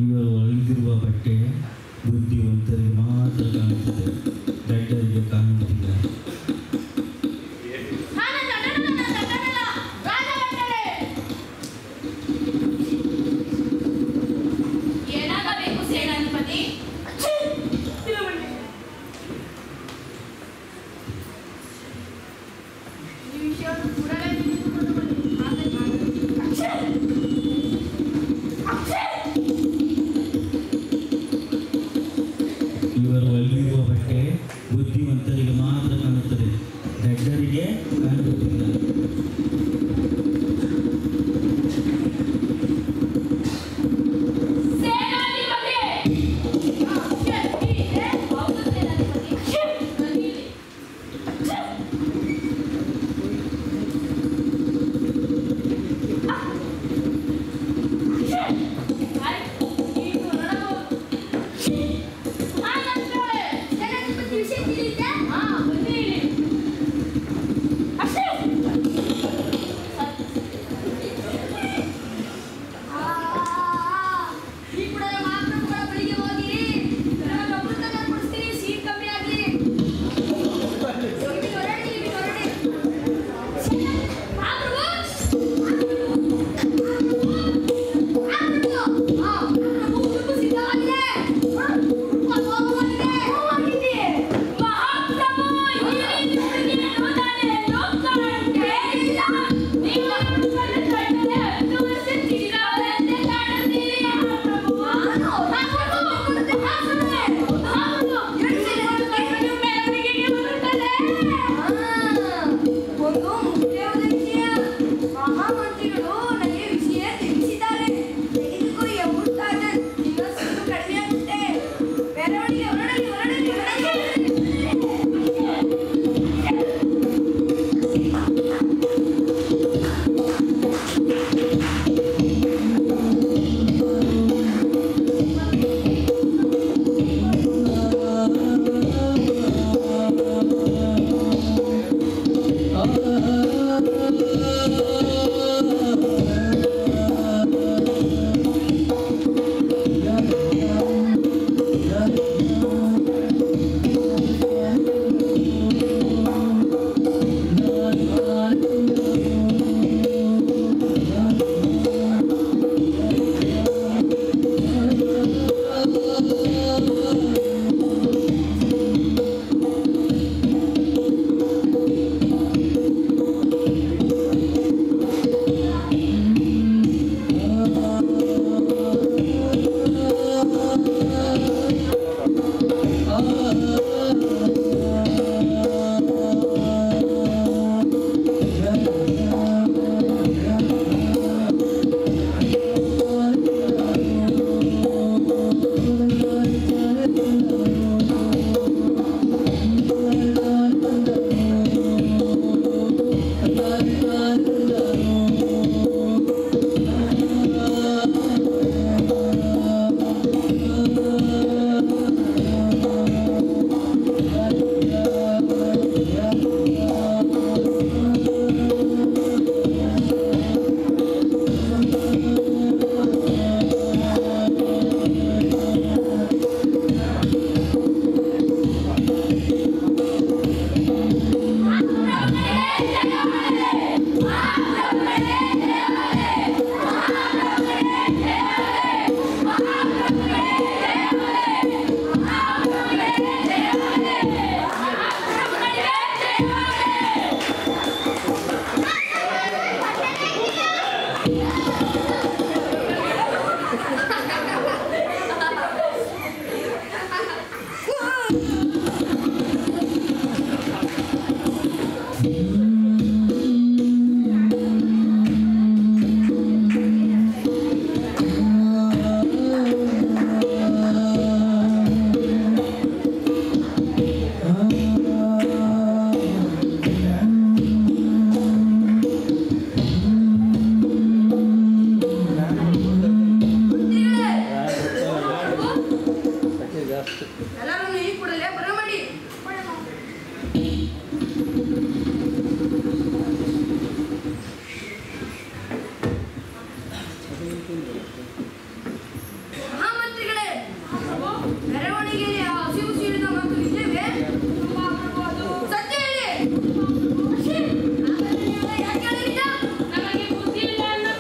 ಇವರು ಒಳಗಿರುವ ಬಟ್ಟೆ ಬುದ್ಧಿವಂತರಿಗೆ ಮಾತ್ರ ಕಾಣುತ್ತದೆ. ಸತ್ಯ ಹೇಳಿ. ನಮಗೆ ಬುದ್ಧಿ ಇಲ್ಲ ಅನ್ನೋ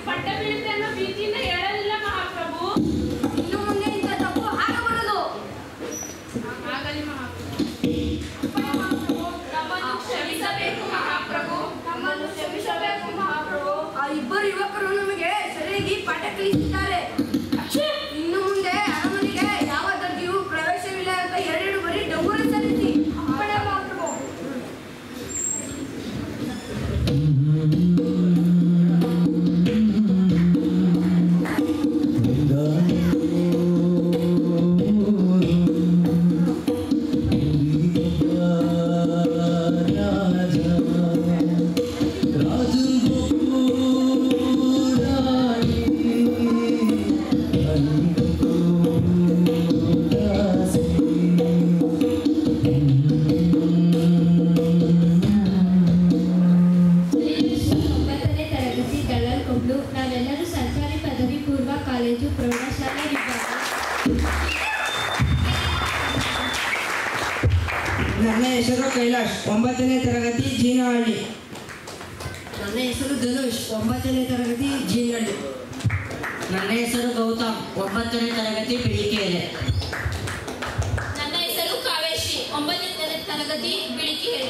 ಪಟ್ಟ ಬೀಳುತ್ತೆ ಅನ್ನೋ ಭೀತಿಯಿಂದ ಹೇಳಲಿಲ್ಲ ಮಹಾಪ್ರಭು. ಇನ್ನು ಮುಂದೆ ಇಂಥ ತಪ್ಪು ಆಗಬಾರದು. ಆಗಲಿ ಮಹಾಪ್ರಭು. ನಮ್ಮನ್ನು ಕ್ಷಮಿಸಬೇಕು ಮಹಾಪ್ರಭು. ನಮ್ಮನ್ನು ಕ್ಷಮಿಸಬೇಕು ಮಹಾಪ್ರಭು. ಆ ಇಬ್ಬರು ಯುವಕರು ನಮಗೆ ಸರಿಯಾಗಿ ಪಾಠ ಕಲಿಸಿದ್ದಾರೆ. ಇನ್ನು ಮುಂದೆ ಅರಮನೆಗೆ ಯಾವ ದರ್ಜಿಯೂ ಪ್ರವೇಶವಿಲ್ಲ ಅಂತ ಎರಡೆರಡು ಬರೀ ಡಂಗೂರ ಸಲ್ಲಿಸಿ ಅಪ್ಪಣೆ ಮಹಾಪ್ರಭು. ನಾವೆಲ್ಲರೂ ಸರ್ಕಾರಿ ಪದವಿ ಪೂರ್ವ ಕಾಲೇಜು ಪ್ರೌಢಶಾಲಾ ವಿಭಾಗ. ನನ್ನ ಹೆಸರು ಕೈಲಾಶ್, 9ನೇ ತರಗತಿ ಜೀನಹಳ್ಳಿ. ನನ್ನ ಹೆಸರು ಧನುಷ್, 9ನೇ ತರಗತಿ ಜೀನಹಳ್ಳಿ. ನನ್ನ ಹೆಸರು ಗೌತಮ್, 9ನೇ ತರಗತಿ ಬಿಳಿಕೆರೆ. ನನ್ನ ಹೆಸರು ಕಾವೇಶಿ, 9ನೇ ತರಗತಿ ಬಿಳಿಕೆರೆ.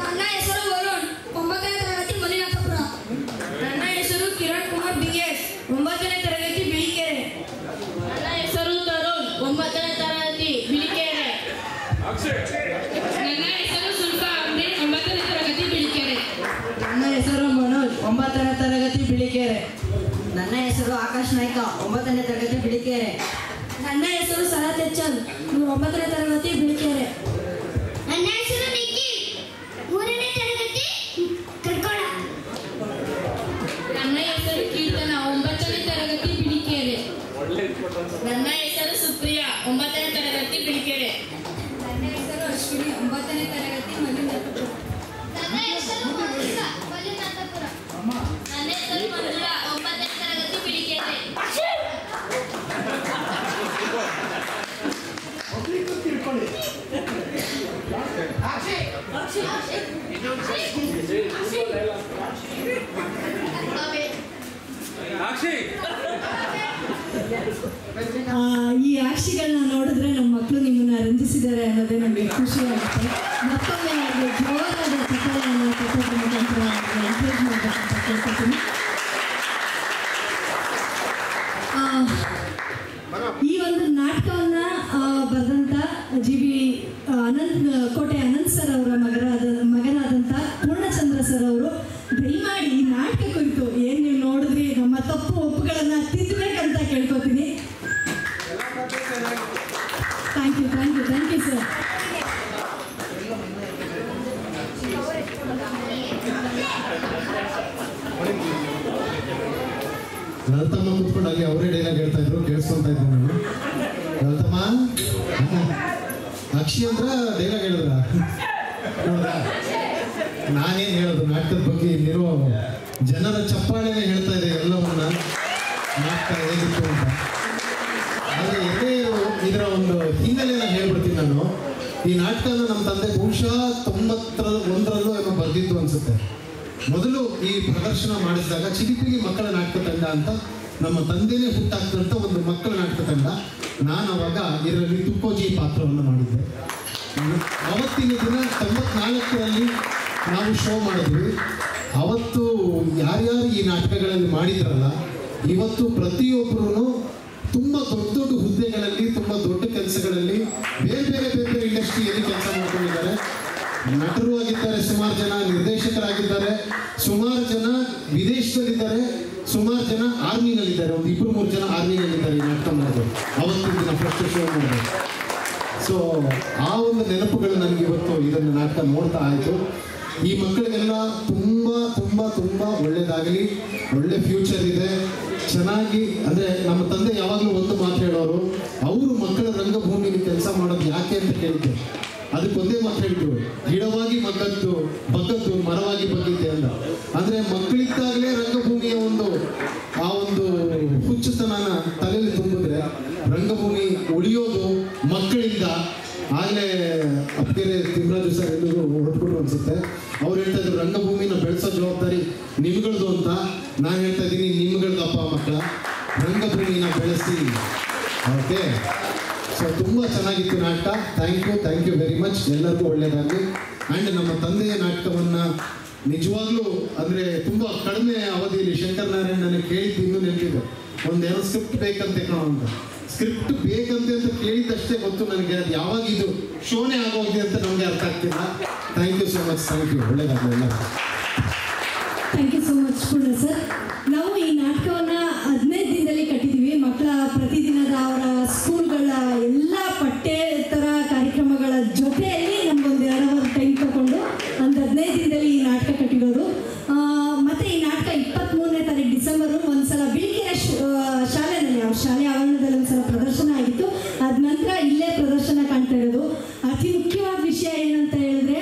ನನ್ನ ಹೆಸರು ವರುಣ್, 9ನೇ ತರಗತಿ ಮಲಿನಾಥಪುರ. ನನ್ನ ಹೆಸರು ಕಿರಣ್ ಕುಮಾರ್ ಬಿಎಸ್, 9ನೇ ತರಗತಿ ಬಿಳಿಕೆರೆ. ನನ್ನ ಹೆಸರು ತರುಣ್, 9ನೇ ತರಗತಿ ಬಿಳಿಕೆರೆ. ನನ್ನ ಹೆಸರು ಸುಲ್ಫಾ ಅಂಬ್ರಿ, 9ನೇ ತರಗತಿ ಬಿಳಿಕೆರೆ. ನನ್ನ ಹೆಸರು ಮನೋಜ್, 9ನೇ ತರಗತಿ ಬಿಳಿಕೆರೆ. ನನ್ನ ಹೆಸರು ಆಕಾಶ್ ನಾಯ್ಕ, 9ನೇ ತರಗತಿ ಬಿಳಿಕೆರೆ. ನನ್ನ ಹೆಸರು ಸರತ್ ಎಚ್ಚಲ್, 9ನೇ ತರಗತಿ ಬಿಳಿಕೆರೆ. ನನ್ನ ಹೆಸರು ನಿಕ್ಕಿ, 3ನೇ ತರಗತಿ ಕರ್ಕೋಳ. ನನ್ನ ಹೆಸರು ಕೀರ್ತನ, 9ನೇ ತರಗತಿ ಬಿಳಿಕೆರೆ. ನನ್ನ ಹೆಸರು ಸುಪ್ರಿಯಾ, 9ನೇ ತರಗತಿ ಬಿಳಿಕೆರೆ. ನನ್ನ ಹೆಸರು ಅಶ್ವಿನಿ, 9ನೇ ತರಗತಿ ಮಲಿನಾಥಪುರ. ನನ್ನ ಹೆಸರು ಮೋನಿಕಾ, ಮಲ್ಲಿನಾಥಪುರ. ನನ್ನ ಹೆಸರು ಮಂಜುಳಾ, 9ನೇ ತರಗತಿ ಬಿಳಿಕೆರೆ. ಈ ಆಕ್ಷಿಗಳನ್ನ ನೋಡಿದ್ರೆ ನಮ್ಮ ಮಕ್ಕಳು ನಿಮ್ಮನ್ನ ರಂಜಿಸಿದ್ದಾರೆ ಅನ್ನೋದೇ ನಮಗೆ ಖುಷಿ ಆಗುತ್ತೆ. ಮತ್ತೊಮ್ಮೆ ಅವ್ರಿಗೆ ಜೋರಾದ ಚಪ್ಪಾಳೆಯನ್ನು ಕೊಟ್ಟೋದ್ರ ಮುಖಾಂತರ ಎನ್ಕರೇಜ್ ಮಾಡಬೇಕಂತ ಕೇಳ್ಕೊತೀನಿ. ಈ ಒಂದು ನಾಟಕವನ್ನ ಬರೆದಂಥ ಜಿ.ಬಿ. ಕೋಟೆ ಅನಂತ್ ಸರ್ ಅವರ ಮಗನಾದಂಥ ಪೂರ್ಣಚಂದ್ರ ಸರ್ ಅವರು ದಯಮಾಡಿ ಈ ನಾಟಕ ಕುರಿತು ಏನು ನೀವು ನೋಡಿದ್ರಿ ನಮ್ಮ ತಪ್ಪು ಒಪ್ಪುಗಳನ್ನ ತಿದ್ದಬೇಕಂತ ಕೇಳ್ಕೊತೀನಿ. Thank you sir. ಲಲಿತಮ್ಮ ಕೂತ್ಕೊಂಡು ಅಲ್ಲಿ ಅವರೇ ಡೈಲಾಗ್ ಹೇಳ್ತಾ ಇದ್ರು, ಕೇಳಿಸ್ಕೊಂತ ಇದ್ರು ನಾನು. ಲಲಿತಮ್ಮ ಅಕ್ಷಿ ಅಂದ್ರ ಡೈಲಾಗ್ ಹೇಳಿದ್ರ ನೋಡ್ರ, ನಾನೇನು ಹೇಳೋದು ನಾಟಕದ ಬಗ್ಗೆ ಇಲ್ಲಿರೋ ಜನರ ಚಪ್ಪಾಳೆನೇ ಹೇಳ್ತಾ ಇದೆ ಎಲ್ಲವನ್ನ, ನಾಟಕ ಹೇಗಿತ್ತು ಅಂತ. ಆದರೆ ಎದೇ ಇದರ ಒಂದು ಹಿನ್ನೆಲೆನ ಹೇಳ್ಬಿಡ್ತೀನಿ ನಾನು. ಈ ನಾಟಕನ ನಮ್ಮ ತಂದೆ ಬಹುಶಃ 91ರಲ್ಲೂ ಏನೋ ಬರೆದಿದ್ದು ಅನ್ಸುತ್ತೆ. ಮೊದಲು ಈ ಪ್ರದರ್ಶನ ಮಾಡಿಸಿದಾಗ ಚಿಲಿಪಿಲಿ ಮಕ್ಕಳ ನಾಟಕ ತಂಡ ಅಂತ ನಮ್ಮ ತಂದೆನೇ ಹುಟ್ಟಾಕ್ತಂತ ಒಂದು ಮಕ್ಕಳ ನಾಟಕ ತಂಡ. ನಾನು ಅವಾಗ ಇದರಲ್ಲಿ ತುಕ್ಕೋಜಿ ಪಾತ್ರವನ್ನು ಮಾಡಿದ್ದೆ. ಅವತ್ತಿನ ದಿನ 94ರಲ್ಲಿ ನಾವು ಶೋ ಮಾಡಿದ್ವಿ. ಅವತ್ತು ಯಾರ್ಯಾರು ಈ ನಾಟಕಗಳಲ್ಲಿ ಮಾಡಿದ್ರಲ್ಲ, ಇವತ್ತು ಪ್ರತಿಯೊಬ್ಬರೂ ತುಂಬ ದೊಡ್ಡ ದೊಡ್ಡ ಹುದ್ದೆಗಳಲ್ಲಿ, ತುಂಬ ದೊಡ್ಡ ಕೆಲಸಗಳಲ್ಲಿ, ಬೇರೆ ಇಂಡಸ್ಟ್ರಿಯಲ್ಲಿ ಕೆಲಸ ಮಾಡ್ಕೊಂಡಿದ್ದಾರೆ. ನಟರು ಆಗಿದ್ದಾರೆ, ಸುಮಾರು ಜನ ನಿರ್ದೇಶಕರಾಗಿದ್ದಾರೆ, ಸುಮಾರು ಜನ ವಿದೇಶದಲ್ಲಿದ್ದಾರೆ, ಸುಮಾರು ಜನ ಆರ್ಮಿನಲ್ಲಿದ್ದಾರೆ. ಒಂದು 2-3 ಜನ ಆರ್ಮಿನಲ್ಲಿದ್ದಾರೆ ಈ ನಾಟಕ ಮಾಡೋದು. ಅವತ್ತಿನ ದಿನ ಫಸ್ಟ್ ಶೋ ಮಾಡಿದೆ. ಸೊ ಆ ಒಂದು ನೆನಪುಗಳು ನನಗೆ ಇವತ್ತು ಇದನ್ನು ನಾಟಕ ನೋಡ್ತಾ ಆಯಿತು. ಈ ಮಕ್ಕಳಿಗೆಲ್ಲ ತುಂಬ ತುಂಬ ತುಂಬ ಒಳ್ಳೇದಾಗಲಿ, ಒಳ್ಳೆ ಫ್ಯೂಚರ್ ಇದೆ, ಚೆನ್ನಾಗಿ. ಅಂದರೆ ನಮ್ಮ ತಂದೆ ಯಾವಾಗಲೂ ಒಂದು ಮಾತು ಹೇಳೋರು, ಅವರು ಮಕ್ಕಳ ರಂಗಭೂಮಿಲಿ ಕೆಲಸ ಮಾಡೋದು ಯಾಕೆ ಅಂತ ಕೇಳಿದ್ದೆ. ಅದಕ್ಕೊಂದೇ ಮಾತು ಹೇಳಿದ್ರು, ಗಿಡವಾಗಿ ಬಗ್ಗದ್ದು ಮರವಾಗಿ ಬಗ್ಗಿದ್ದೆ ಅಂತ. ಅಂದರೆ ಮಕ್ಕಳಿದ್ದಾಗಲೇ ರಂಗಭೂಮಿಯ ಆ ಒಂದು ಹುಚ್ಚುತನನ ತಲೆಯಲ್ಲಿ ತುಂಬಿದ್ರೆ ರಂಗಭೂಮಿ ಉಳಿಯೋದು ಮಕ್ಕಳಿಂದ, ಆಗಲೇ ಅಪ್ಪಗೆರೆ ತಿಮ್ಮರಾಜು ಸರ್ ಎಲ್ಲರೂ ಹೊರಟ್ಬಿಟ್ರು ಅನ್ಸುತ್ತೆ. ಅವ್ರು ಹೇಳ್ತಾ ಇದ್ರು ರಂಗಭೂಮಿನ ಬೆಳೆಸೋ ಜವಾಬ್ದಾರಿ ನಿಮ್ಗಳದು ಅಂತ. ನಾನು ಹೇಳ್ತಾ ಇದ್ದೀನಿ ನಿಮ್ಗಳದಪ್ಪ ಮಕ್ಕಳ, ರಂಗಭೂಮಿನ ಬೆಳೆಸಿ. ಓಕೆ, ಸೊ ತುಂಬ ಚೆನ್ನಾಗಿತ್ತು ನಾಟಕ. Thank you very much. ಎಲ್ಲರಿಗೂ ಒಳ್ಳೆಯದಾಗಲಿ. ಆ್ಯಂಡ್ ನಮ್ಮ ತಂದೆಯ ನಾಟಕವನ್ನು ನಿಜವಾಗ್ಲೂ ಅಂದರೆ ತುಂಬ ಕಡಿಮೆ ಅವಧಿಯಲ್ಲಿ ಶಂಕರ್ ನಾರಾಯಣ್ ನನಗೆ ಕೇಳಿದ್ದು ಇನ್ನೂ ನೆನಪಿದೆ. ಒಂದೇನೋ ಸ್ಕ್ರಿಪ್ಟ್ ಬೇಕಂತೆ ಕಣೋ ಅಂತ. ಸ್ಕ್ರಿಪ್ಟ್ ಬೇಕಂತೆ ಅಂತ ಕೇಳಿದ್ದಷ್ಟೇ ಗೊತ್ತು ನನಗೆ. ಅದು ಯಾವಾಗ ಇದು ಶೋನೇ ಆಗೋಗಿದೆ ಅಂತ ನಮಗೆ ಅರ್ಥ ಆಗ್ತಿಲ್ಲ. Thank you so much. Thank you. ಒಳ್ಳೆಯದಾಗಲಿ ಎಲ್ಲ. Thank you so much Poorna sir. ನಾವು ಈ ನಾಟಕವನ್ನು 15 ದಿನದಲ್ಲಿ ಕಟ್ಟಿದ್ದೀವಿ. ಮಕ್ಕಳ ಪ್ರತಿದಿನದ ಅವರ ಸ್ಕೂಲ್ಗಳ ಎಲ್ಲ ಪಠ್ಯೇತರ ಕಾರ್ಯಕ್ರಮಗಳ ಜೊತೆಯಲ್ಲಿ ನಮಗೊಂದು 2 ಅವರ್ ಟೈಮ್ ತಗೊಂಡು ಒಂದು 15 ದಿನದಲ್ಲಿ ಈ ನಾಟಕ ಕಟ್ಟಿರೋದು. ಮತ್ತು ಈ ನಾಟಕ 23ನೇ ತಾರೀಕು ಡಿಸೆಂಬರು ಒಂದ್ಸಲ ಬಿಳಿಕೆರೆ ಶಾಲೆಯಲ್ಲಿ, ಶಾಲೆ ಆವರಣದಲ್ಲಿ ಒಂದ್ಸಲ ಪ್ರದರ್ಶನ ಆಗಿತ್ತು. ಅದ ನಂತರ ಇಲ್ಲೇ ಪ್ರದರ್ಶನ ಕಾಣ್ತಾ ಇರೋದು. ಅತಿ ಮುಖ್ಯವಾದ ವಿಷಯ ಏನಂತ ಹೇಳಿದ್ರೆ,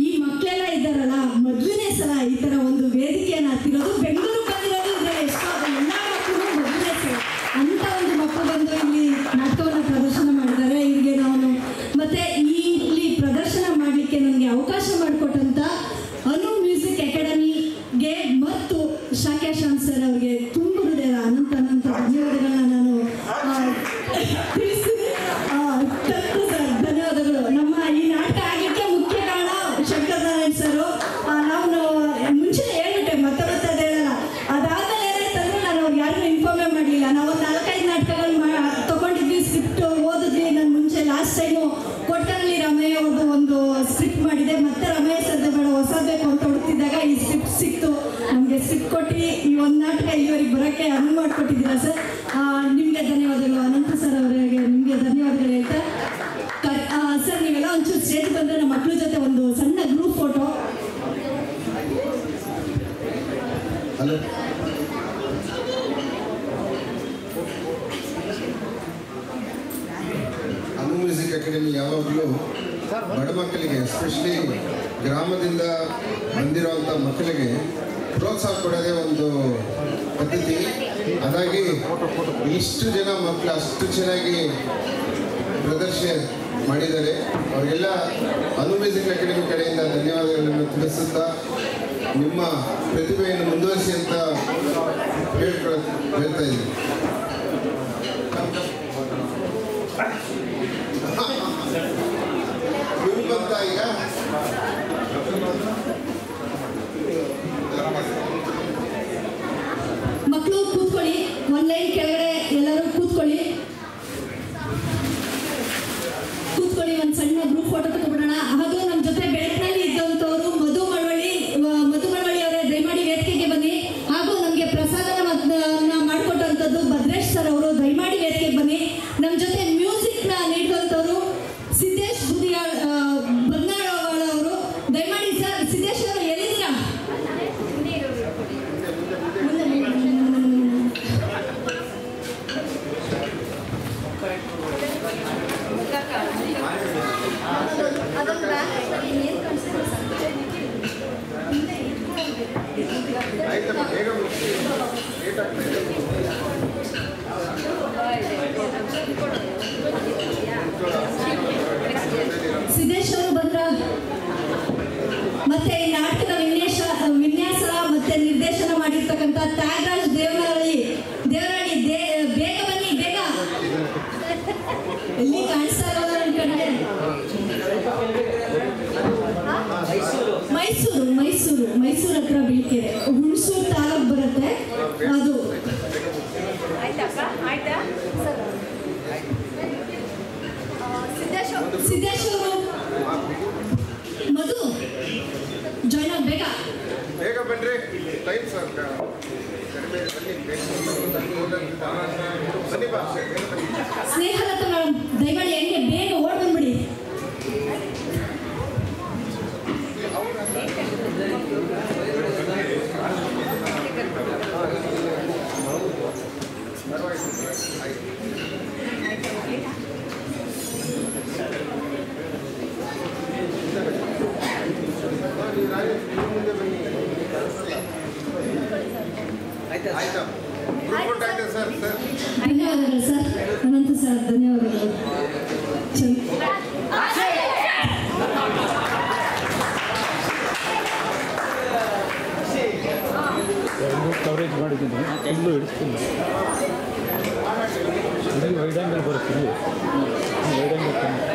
ಈ ಮಕ್ಕಳೆಲ್ಲ ಇದ್ದಾರಲ್ಲ, ಮೊದಲನೇ ಸಲ ಈ ಥರ ಒಂದು ವೇದಿಕೆಯನ್ನು ಹತ್ತಿರೋದು. ಬೆಂಗಳೂರು ಬಂದಿರೋದು ಇದೆ, ಎಷ್ಟೋ ಎಲ್ಲ ಮಕ್ಕಳು ಮೊದಲನೇ ಸಲ ಅಂತ ಒಂದು ಮಕ್ಕಳು ಬಂದು ಇಲ್ಲಿ ನಾಟಕವನ್ನು ಪ್ರದರ್ಶನ ಮಾಡಿದ್ದಾರೆ. ಇವರಿಗೆ ನಾನು ಮತ್ತೆ ಇಲ್ಲಿ ಪ್ರದರ್ಶನ ಮಾಡಲಿಕ್ಕೆ ನನಗೆ ಅವಕಾಶ ಮಾಡಿಕೊಟ್ಟಂತ ಅನು ಮ್ಯೂಸಿಕ್ ಅಕಾಡೆಮಿಗೆ ಮತ್ತು ಶಾಕ್ಯಾ ಶ್ಯಾಮ್ ಸರ್ ಅವರಿಗೆ ತುಂಬ ಹೃದಯದ ಅನಂತ ಧನ್ಯವಾದಗಳನ್ನ ನಾನು ತಿಳಿಸ್ತೀನಿ. ಸರ್ ಧನ್ಯವಾದಗಳು. ನಮ್ಮ ಈ ನಾಟಕ ಆಗಲಿಕ್ಕೆ ಮುಖ್ಯ ಕಾರಣ ಶಂಕರ್ ನಾರಾಯಣ್ ಸರು. ನಾವು ಮುಂಚೆ ಹೇಳ್ಬಿಟ್ಟೆ, ಮತ್ತೆ ಅದೇ ಹೇಳಲ್ಲ. ಅದಾದ್ಮೇಲೆ ಏನಾಯ್ತಂದ್ರೆ ನಾನು ಅವ್ರಿಗೆ ಯಾರಿಗೂ ಇನ್ಫಾರ್ಮೇ ಮಾಡಲಿಲ್ಲ. ನಾವು ಒಂದು 4-5 ನಾಟಕಗಳು ತಗೊಂಡಿದ್ವಿ, ಸ್ಕ್ರಿಪ್ಟ್ ಓದಿದ್ವಿ. ನಾನು ಮುಂಚೆ ಲಾಸ್ಟ್ ಟೈಮು ಕೊಟ್ಟರಲ್ಲಿ ರಮಯ್ಯ ಅವ್ರದ್ದು ಒಂದು ಸ್ಕ್ರಿಪ್ಟ್ ಮಾಡಿದೆ. ಮತ್ತೆ ರಮಯ್ಯ ಸರ್ದೆ ಬೇಡ ಹೊಸದು ಬೇಕು ಅಂತ ಹುಡುಕ್ತಿದ್ದಾಗ ಈ ಸ್ಕ್ರಿಪ್ಟ್ ಸಿಕ್ತು. ನಮಗೆ ಸ್ಕ್ರಿಪ್ಟ್ ಕೊಟ್ಟು ಈ ಒಂದು ನಾಟಕ ಇಲ್ಲಿವರೆಗೆ ಬರೋಕ್ಕೆ ಅನುವು ಮಾಡಿಕೊಟ್ಟಿದ್ದೀರಾ ಸರ್. ನಿಮಗೆ ಧನ್ಯವಾದಗಳು. ಅನಂತ ಸರ್ ಅವರಿಗೆ ನಿಮಗೆ ಧನ್ಯವಾದಗಳು ಹೇಳ್ತಾ, ಸರ್ ನೀವೆಲ್ಲ ಒಂಚೂರು ಸ್ಟೇಜ್ ಬಂದರೆ ನಮ್ಮ ಮಕ್ಕಳ ಜೊತೆ ಒಂದು ಸಣ್ಣ ಗ್ರೂಪ್ ಫೋಟೋ. ಹಲೋ, ಅನು ಮ್ಯೂಸಿಕ್ ಅಕಾಡೆಮಿ ಯಾವಾಗಲೂ ಬಡ ಮಕ್ಕಳಿಗೆ, ಎಸ್ಪೆಷಲಿ ಗ್ರಾಮದಿಂದ ಬಂದಿರೋಂಥ ಮಕ್ಕಳಿಗೆ ಪ್ರೋತ್ಸಾಹ ಕೊಡೋದೇ ಒಂದು ಪದ್ಧತಿ. ಅದಾಗಿ ಇಷ್ಟು ಜನ ಮಕ್ಕಳು ಅಷ್ಟು ಚೆನ್ನಾಗಿ ಪ್ರದರ್ಶನ ಮಾಡಿದ್ದಾರೆ. ಅವರಿಗೆಲ್ಲ ಅನು ಮ್ಯೂಸಿಕ್ ಅಕಾಡೆಮಿ ಕಡೆಯಿಂದ ಧನ್ಯವಾದಗಳನ್ನು ತಿಳಿಸುತ್ತಾ, ನಿಮ್ಮ ಪ್ರತಿಭೆಯನ್ನು ಮುಂದುವರಿಸಿ ಅಂತ ಹೇಳ್ತಾ ಇದ್ದೀನಿ. ಇವ್ರು ಬಂತ ಈಗ ಮಕ್ಕಳು ಕೂತ್ಕೊಳ್ಳಿ, ಒಂದು ಲೈನ್ ಕೆಳಗಡೆ ಎಲ್ಲರೂ ಕೂತ್ಕೊಳ್ಳಿ. ಒಂದು ಸಣ್ಣ ಗ್ರೂಪ್ ಫೋಟೋ ತಗೊಬಿಡೋಣ. ಹಾಗೂ ನಮ್ಮ ಜೊತೆ ಬೆಳಕಿನಲ್ಲಿ ಇದ್ದಂಥವರು ಮಧು ಮಳವಳ್ಳಿ ಅವರೇ ದಯಮಾಡಿ ವೇದಿಕೆಗೆ ಬನ್ನಿ. ಹಾಗೂ ನಮಗೆ ಪ್ರಸಾದನ ಮಾಡಿಕೊಟ್ಟಂಥದ್ದು ಭದ್ರೇಶ್ ಸರ್ ಅವರು, ದಯಮಾಡಿ ವೇದಿಕೆಗೆ ಬನ್ನಿ. ನಮ್ಮ ಜೊತೆ ಮ್ಯೂಸಿಕ್ನ ನೀಡುವಂಥವ್ರು ಸಿದ್ದೇಶ್ ಬನ್ನಾಳವಾಳ ಅವರು, ದಯಮಾಡಿ ಸರ್. ಸಿದ್ದೇಶ್ ಅವರು ಎಲ್ಲಿದ್ದೀರಾ? ಸಿದ್ದೇಶ್ ಅವರು ಬಂದ್ರ. ಮತ್ತೆ ಈ ನಾಟಕದ ವಿನ್ಯಾಸ ಮತ್ತೆ ನಿರ್ದೇಶನ ಮಾಡಿರ್ತಕ್ಕಂಥ ತ್ಯಾಗರಾಜ್ ದೇವರಾಳಿ, ಬೇಗ ಬನ್ನಿ, ಬೇಗ. ಎಲ್ಲಿ ಕಾಣಿಸ್ತಾ ಇರೋದು ನನ್ನ ಕಡೆ? ಮೈಸೂರು ಹತ್ರ ಬಿಳಿಕೆರೆ, ಹುಣಸೂರು ತಾಲೂಕು ಬರುತ್ತೆ ಅದು. ಸಿದ್ದೇಶ್ ಅವರು, ಮಧು ಜಾಯ್ನ್ ಆಗಿ ಬೇಗ ಬನ್ರಿ. ಟೈಮ್ ಸರ್ ಸ್ನೇಹಲತಾ ಮೇಡಮ್, ದಯಮಾಡಿ ಹೆಂಗೆ ಬೇಗ ಓಡ್ ಬಂದ್ಬಿಡಿ. ಧನ್ಯವಾದಗಳು ಸರ್. ಅನಂತ ಸರ್ ಧನ್ಯವಾದಗಳು. ಕವರೇಜ್ ಮಾಡಿದ್ದೀನಿ ಫುಲ್ಲು ಹಿಡಿಸ್ತೀನಿ ಇಲ್ಲಿ ವೈಡ್ ಆಂಗಲ್ ಬರುತ್ತೆ ಇಲ್ಲಿ ವೈಡ್ ಆಂಗಲ್